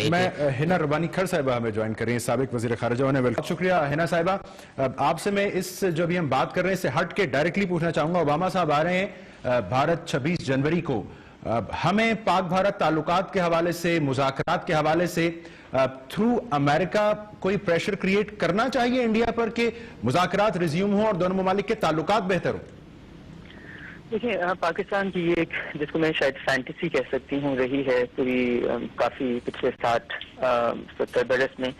میں ہنا ربانی کھر صاحبہ ہمیں جوائن کر رہی ہیں، سابق وزیر خارجہ ہونے والے. بہت شکریہ ہنا صاحبہ. آپ سے میں اس جو ابھی ہم بات کر رہے ہیں سے ہٹ کے ڈائریکٹلی پوچھنا چاہوں گا. اوباما صاحب آ رہے ہیں بھارت 26 جنوری کو. ہمیں پاک بھارت تعلقات کے حوالے سے، مذاکرات کے حوالے سے تھرو امریکہ کوئی پریشر کریٹ کرنا چاہیے انڈیا پر کہ مذاکرات ریزیوم ہوں اور دونوں ممالک کے تعلقات بہتر ہوں؟ دیکھیں، پاکستان کی یہ ایک جس کو میں شاید فینٹیسی کہہ سکتی ہوں رہی ہے پوری کافی پچھلے 60-70 برس میں،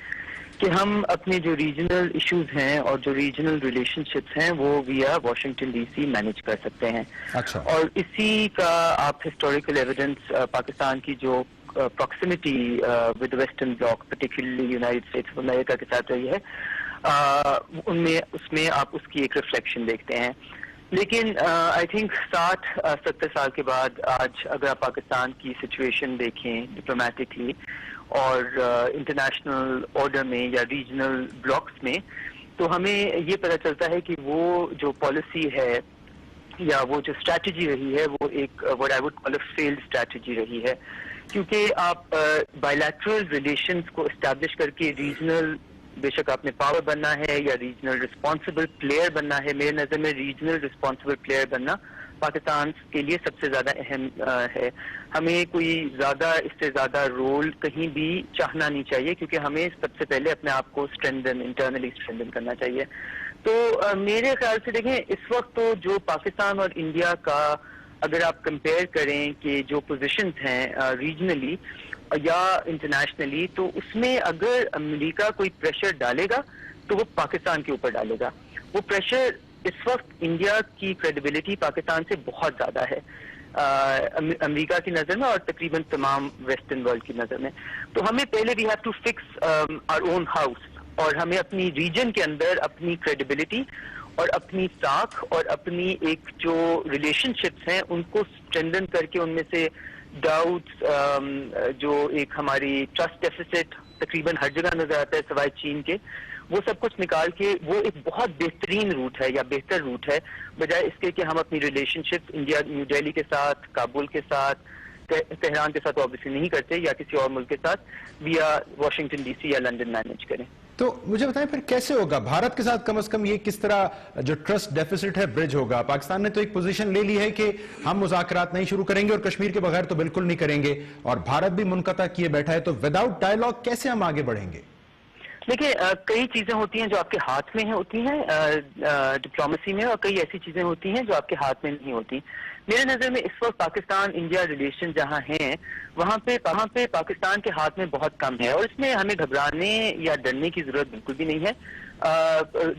کہ ہم اپنے جو ریجنل ایشوز ہیں اور جو ریجنل ریلیشن شپس ہیں وہ ویا واشنگٹن ڈی سی مینیج کر سکتے ہیں. اچھا. اور اسی کا آپ ہسٹوریکل ایویڈنس پاکستان کی جو proximity with western bloc particularly United States of America کے ساتھ رہی ہے، اس میں آپ اس کی ایک ریفلیکشن دیکھتے ہیں. لیکن آئی تھنک 60-70 سال کے بعد آج اگر آپ پاکستان کی سچویشن دیکھیں ڈپلومیٹکلی اور انٹرنیشنل آرڈر میں یا ریجنل بلاکس میں، تو ہمیں یہ پتہ چلتا ہے کہ وہ جو پالیسی ہے یا وہ جو اسٹریٹجی رہی ہے وہ ایک what I would call a failed strategy رہی ہے. کیونکہ آپ بائیلیٹرل ریلیشنز کو اسٹیبلش کر کے ریجنل، بے شک آپ نے پاور بننا ہے یا ریجنل رسپانسبل پلیئر بننا ہے، میرے نظر میں ریجنل رسپانسبل پلیئر بننا پاکستان کے لیے سب سے زیادہ اہم ہے. ہمیں کوئی زیادہ اس سے زیادہ رول کہیں بھی چاہنا نہیں چاہیے، کیونکہ ہمیں سب سے پہلے اپنے آپ کو انٹرنلی اسٹرینتھن کرنا چاہیے. تو میرے خیال سے دیکھیں اس وقت تو جو پاکستان اور انڈیا کا اگر آپ کمپیئر کریں کہ جو پوزیشنز ہیں ریجنلی یا انٹرنیشنلی، تو اس میں اگر امریکہ کوئی پریشر ڈالے گا تو وہ پاکستان کے اوپر ڈالے گا. وہ پریشر اس وقت انڈیا کی کریڈیبلٹی پاکستان سے بہت زیادہ ہے امریکہ کی نظر میں اور تقریباً تمام ویسٹرن ورلڈ کی نظر میں. تو ہمیں پہلے we have to fix our own house, اور ہمیں اپنی ریجن کے اندر اپنی کریڈیبلٹی اور اپنی ساکھ اور اپنی ایک جو ریلیشن شپس ہیں ان کو اسٹرینتھن کر کے ان میں سے ڈاؤٹس، جو ایک ہماری ٹرسٹ ڈیفیسٹ تقریباً ہر جگہ نظر آتا ہے سوائے چین کے، وہ سب کچھ نکال کے وہ ایک بہت بہترین روٹ ہے یا بہتر روٹ ہے، بجائے اس کے کہ ہم اپنی ریلیشن شپ انڈیا نیو دہلی کے ساتھ، کابل کے ساتھ، تہران کے ساتھ آبویسلی نہیں کرتے یا کسی اور ملک کے ساتھ ویا واشنگٹن ڈی سی یا لندن مینیج کریں. تو مجھے بتائیں پھر کیسے ہوگا بھارت کے ساتھ کم از کم یہ کس طرح جو ٹرسٹ ڈیفیسٹ ہے برج ہوگا؟ پاکستان نے تو ایک پوزیشن لے لی ہے کہ ہم مذاکرات نہیں شروع کریں گے اور کشمیر کے بغیر تو بالکل نہیں کریں گے، اور بھارت بھی منقطع کیے بیٹھا ہے. تو وداؤٹ ڈائیلاگ کیسے ہم آگے بڑھیں گے؟ دیکھیں، کئی چیزیں ہوتی ہیں جو آپ کے ہاتھ میں ہوتی ہیں ڈپلومیسی میں، اور کئی ایسی چیزیں ہوتی ہیں جو آپ کے ہاتھ میں نہیں ہوتی. میرے نظر میں اس وقت پاکستان انڈیا ریلیشن جہاں ہیں وہاں پہ پاکستان کے ہاتھ میں بہت کم ہے، اور اس میں ہمیں گھبرانے یا ڈرنے کی ضرورت بالکل بھی نہیں ہے.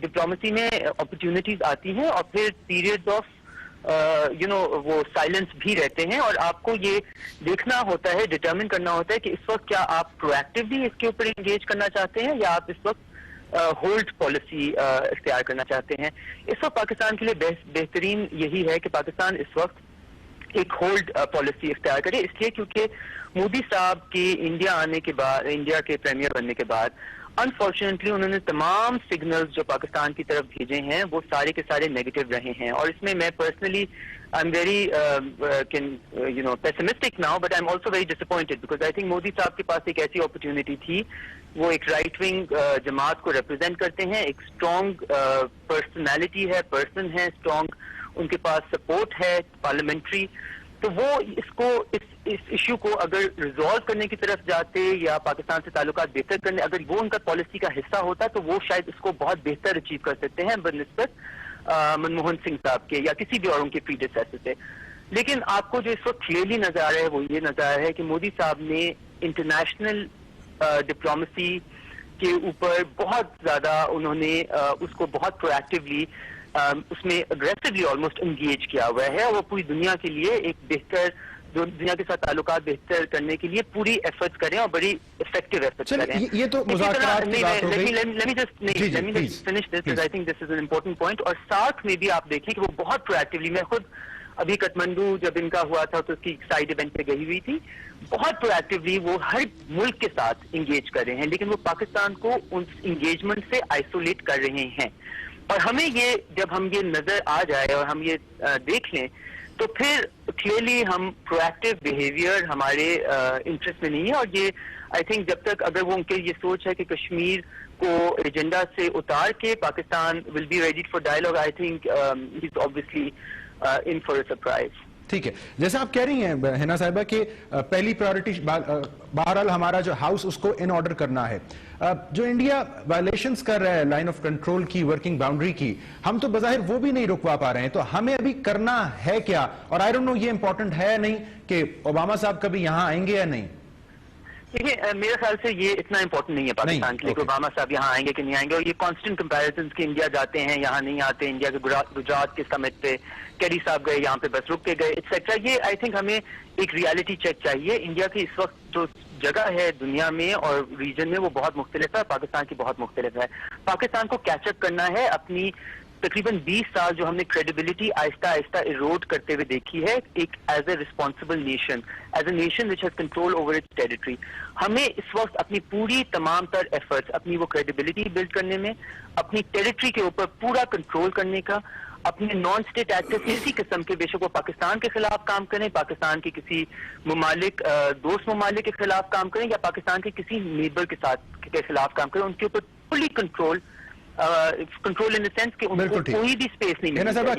ڈپلومیسی میں اپرچونٹیز آتی ہیں اور پھر پیریڈز آف وہ سائلنس بھی رہتے ہیں، اور آپ کو یہ دیکھنا ہوتا ہے، ڈٹرمن کرنا ہوتا ہے کہ اس وقت کیا آپ پرو ایکٹیولی اس کے اوپر انگیج کرنا چاہتے ہیں یا آپ اس وقت ہولڈ پالیسی اختیار کرنا چاہتے ہیں. اس وقت پاکستان کے لیے بہترین یہی ہے کہ پاکستان اس وقت ایک ہولڈ پالیسی اختیار کرے، اس لیے کیونکہ مودی صاحب کے انڈیا آنے کے بعد، انڈیا کے پریمیئر بننے کے بعد انفارچونیٹلی انہوں نے تمام سگنلز جو پاکستان کی طرف بھیجے ہیں وہ سارے کے سارے نیگیٹو رہے ہیں. اور اس میں میں personally I am very pessimistic now, but I am also very disappointed because I think Modi صاحب کے پاس ایک ایسی اپرچونٹی تھی، وہ ایک رائٹ ونگ جماعت کو ریپرزینٹ کرتے ہیں، ایک اسٹرانگ پرسنالٹی ہے، پرسن ہے اسٹرانگ، ان کے پاس سپورٹ ہے پارلیمنٹری. تو وہ اس ایشو کو اگر ریزالو کرنے کی طرف جاتے یا پاکستان سے تعلقات بہتر کرنے، اگر وہ ان کا پالیسی کا حصہ ہوتا تو وہ شاید اس کو بہت بہتر اچیو کر سکتے ہیں بنسبت منموہن سنگھ صاحب کے یا کسی بھی اور ان کے پریڈیسیسر سے. لیکن آپ کو جو اس وقت کلیئرلی نظر آ رہا ہے وہ یہ نظر آ رہا ہے کہ مودی صاحب نے انٹرنیشنل ڈپلومیسی کے اوپر بہت زیادہ انہوں نے اس کو بہت پرو ایکٹیولی اس میں اگریسولی آلموسٹ انگیج کیا ہوا ہے، اور وہ پوری دنیا کے لیے ایک بہتر دنیا کے ساتھ تعلقات بہتر کرنے کے لیے پوری ایفرٹس کریں اور بڑی افیکٹو ایفرٹس کریں. یہ تو مذاکرات کی بات ہو گئی. let me just finish this because I think this is an important point. اور ساتھ میں بھی آپ دیکھیں کہ وہ بہت پرو ایکٹیولی، میں خود ابھی کٹمنڈو جب ان کا ہوا تھا تو اس کی سائڈ ایونٹ پہ گئی ہوئی تھی، بہت پرو ایکٹیولی وہ ہر ملک کے ساتھ انگیج کر رہے ہیں، لیکن وہ پاکستان کو اس انگیجمنٹ سے آئسولیٹ کر رہے ہیں. اور ہمیں یہ جب ہم یہ نظر آ جائے اور ہم یہ دیکھ لیں تو پھر کلیئرلی ہم پرو ایکٹیو بیہیویئر ہمارے انٹرسٹ میں نہیں ہے. اور یہ آئی تھنک جب تک اگر وہ ان کے یہ سوچ ہے کہ کشمیر کو ایجنڈا سے اتار کے Pakistan will be ready for dialogue, I think he is obviously in for a surprise. ٹھیک ہے, جیسے آپ کہہ رہی ہیں حنا صاحبہ کہ پہلی پرائورٹی بہرحال ہمارا جو ہاؤس اس کو ان آرڈر کرنا ہے. جو انڈیا وائلیشنز کر رہا ہے لائن آف کنٹرول کی, ورکنگ باؤنڈری کی, ہم تو بظاہر وہ بھی نہیں رکوا پا رہے ہیں, تو ہمیں ابھی کرنا ہے کیا؟ اور آئی ڈونٹ نو یہ امپورٹنٹ ہے نہیں کہ اوباما صاحب کبھی یہاں آئیں گے یا نہیں. دیکھیے میرے خیال سے یہ اتنا امپورٹنٹ نہیں ہے پاکستان کے لیے کہ اوباما صاحب یہاں آئیں گے کہ نہیں آئیں گے, اور یہ کانسٹنٹ کمپیریزنز کہ انڈیا جاتے ہیں یہاں نہیں آتے, انڈیا کے گجرات کے سمٹ پہ کیری صاحب گئے یہاں پہ بس رک کے گئے ایٹسیٹرا, یہ آئی تھنک ہمیں ایک ریالٹی چیک چاہیے. انڈیا کی اس وقت جو جگہ ہے دنیا میں اور ریجن میں وہ بہت مختلف ہے, پاکستان کی بہت مختلف ہے. پاکستان کو کیچ اپ کرنا ہے. اپنی تقریباً 20 سال جو ہم نے کریڈیبلٹی آہستہ آہستہ ایروڈ کرتے ہوئے دیکھی ہے ایک as a responsible nation, as a nation which has control over its territory, ہمیں اس وقت اپنی پوری تمام تر ایفرٹس اپنی وہ کریڈیبلٹی بلڈ کرنے میں, اپنی ٹیریٹری کے اوپر پورا کنٹرول کرنے کا, اپنے نان اسٹیٹ ایکٹر کسی قسم کے, بے شک وہ پاکستان کے خلاف کام کریں, پاکستان کے کسی ممالک دوست ممالک کے خلاف کام کریں, یا پاکستان کے کسی نیبر کے خلاف کام کریں, ان کے اوپر فلی کنٹرول ان دا سینس کہ ان کو کوئی بھی اسپیس نہیں ملے.